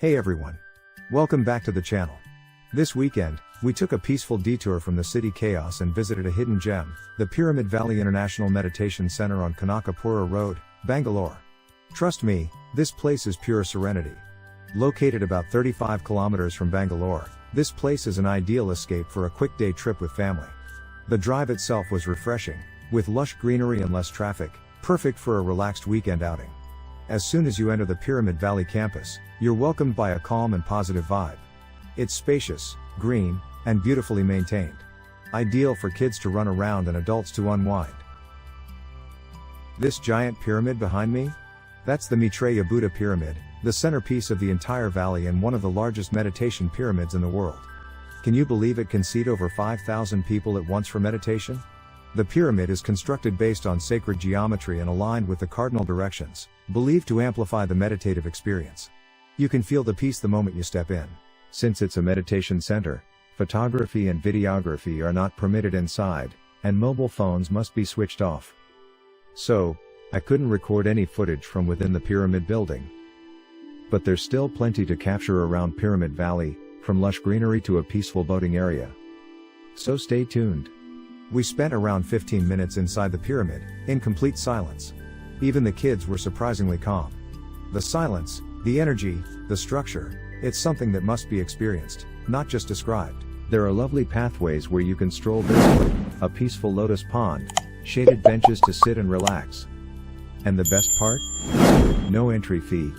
Hey everyone. Welcome back to the channel. This weekend, we took a peaceful detour from the city chaos and visited a hidden gem, the Pyramid Valley International Meditation Center on Kanakapura Road, Bangalore. Trust me, this place is pure serenity. Located about 35 kilometers from Bangalore, this place is an ideal escape for a quick day trip with family. The drive itself was refreshing, with lush greenery and less traffic, perfect for a relaxed weekend outing. As soon as you enter the Pyramid Valley campus, you're welcomed by a calm and positive vibe. It's spacious, green, and beautifully maintained. Ideal for kids to run around and adults to unwind. This giant pyramid behind me? That's the Maitreya Buddha Pyramid, the centerpiece of the entire valley and one of the largest meditation pyramids in the world. Can you believe it can seat over 5,000 people at once for meditation? The pyramid is constructed based on sacred geometry and aligned with the cardinal directions, believed to amplify the meditative experience. You can feel the peace the moment you step in. Since it's a meditation center, photography and videography are not permitted inside, and mobile phones must be switched off. So, I couldn't record any footage from within the pyramid building. But there's still plenty to capture around Pyramid Valley, from lush greenery to a peaceful boating area. So stay tuned. We spent around 15 minutes inside the pyramid, in complete silence. Even the kids were surprisingly calm. The silence, the energy, the structure, it's something that must be experienced, not just described. There are lovely pathways where you can stroll peacefully, a peaceful lotus pond, shaded benches to sit and relax. And the best part? No entry fee.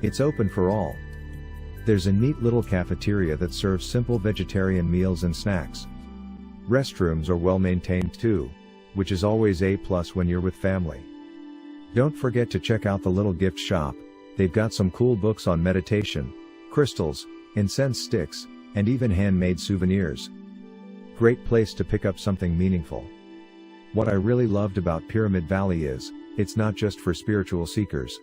It's open for all. There's a neat little cafeteria that serves simple vegetarian meals and snacks. Restrooms are well maintained too, which is always a plus when you're with family. Don't forget to check out the little gift shop. They've got some cool books on meditation, crystals, incense sticks, and even handmade souvenirs. Great place to pick up something meaningful. What I really loved about Pyramid Valley is, it's not just for spiritual seekers.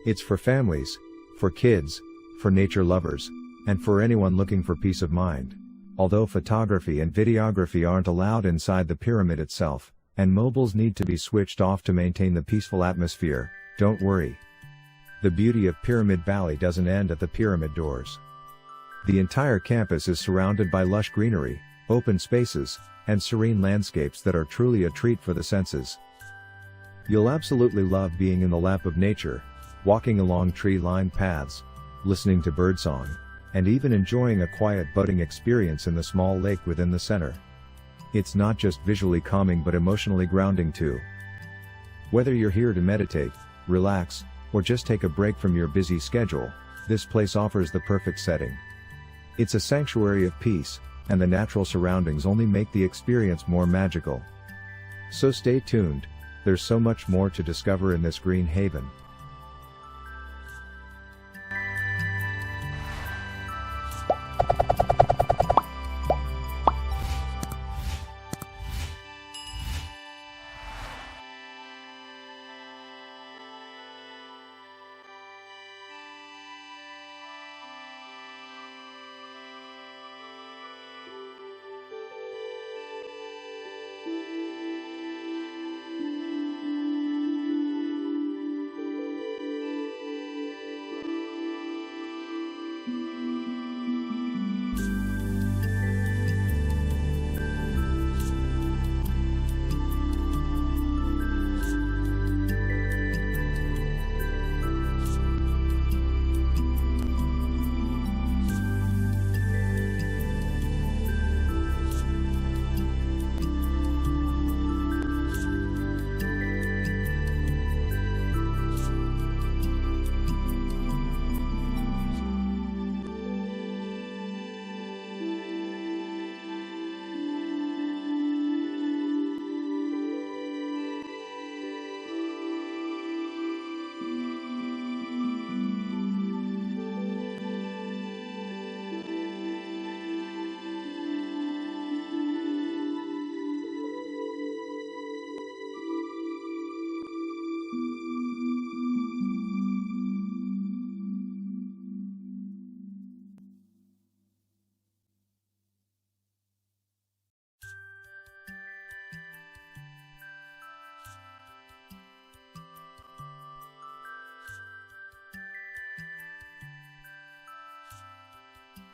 It's for families, for kids, for nature lovers, and for anyone looking for peace of mind. Although photography and videography aren't allowed inside the pyramid itself, and mobiles need to be switched off to maintain the peaceful atmosphere, don't worry. The beauty of Pyramid Valley doesn't end at the pyramid doors. The entire campus is surrounded by lush greenery, open spaces, and serene landscapes that are truly a treat for the senses. You'll absolutely love being in the lap of nature, walking along tree-lined paths, listening to birdsong, and even enjoying a quiet boating experience in the small lake within the center. It's not just visually calming but emotionally grounding too. Whether you're here to meditate, relax, or just take a break from your busy schedule, this place offers the perfect setting. It's a sanctuary of peace, and the natural surroundings only make the experience more magical. So stay tuned, there's so much more to discover in this green haven.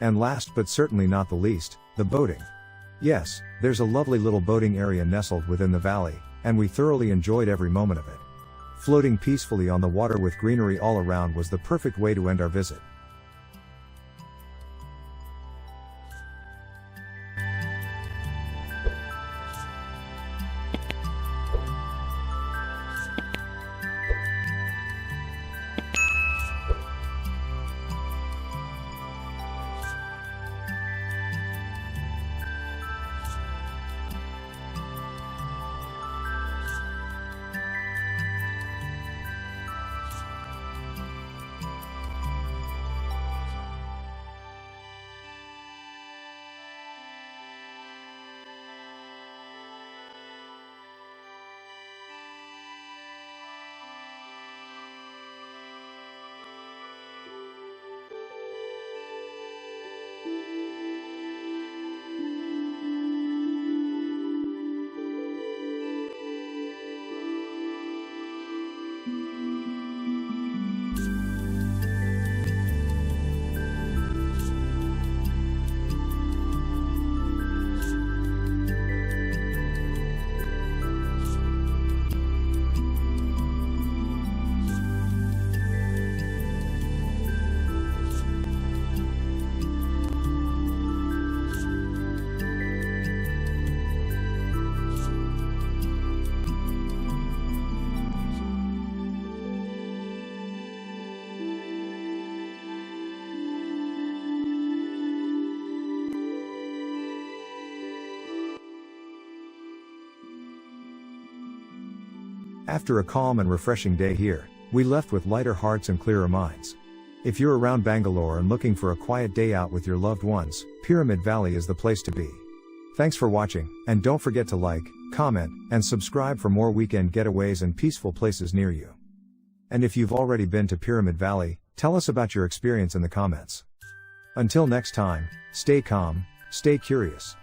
And last but certainly not the least, the boating. Yes, there's a lovely little boating area nestled within the valley, and we thoroughly enjoyed every moment of it. Floating peacefully on the water with greenery all around was the perfect way to end our visit. After a calm and refreshing day here, we left with lighter hearts and clearer minds. If you're around Bangalore and looking for a quiet day out with your loved ones, Pyramid Valley is the place to be. Thanks for watching, and don't forget to like, comment, and subscribe for more weekend getaways and peaceful places near you. And if you've already been to Pyramid Valley, tell us about your experience in the comments. Until next time, stay calm, stay curious.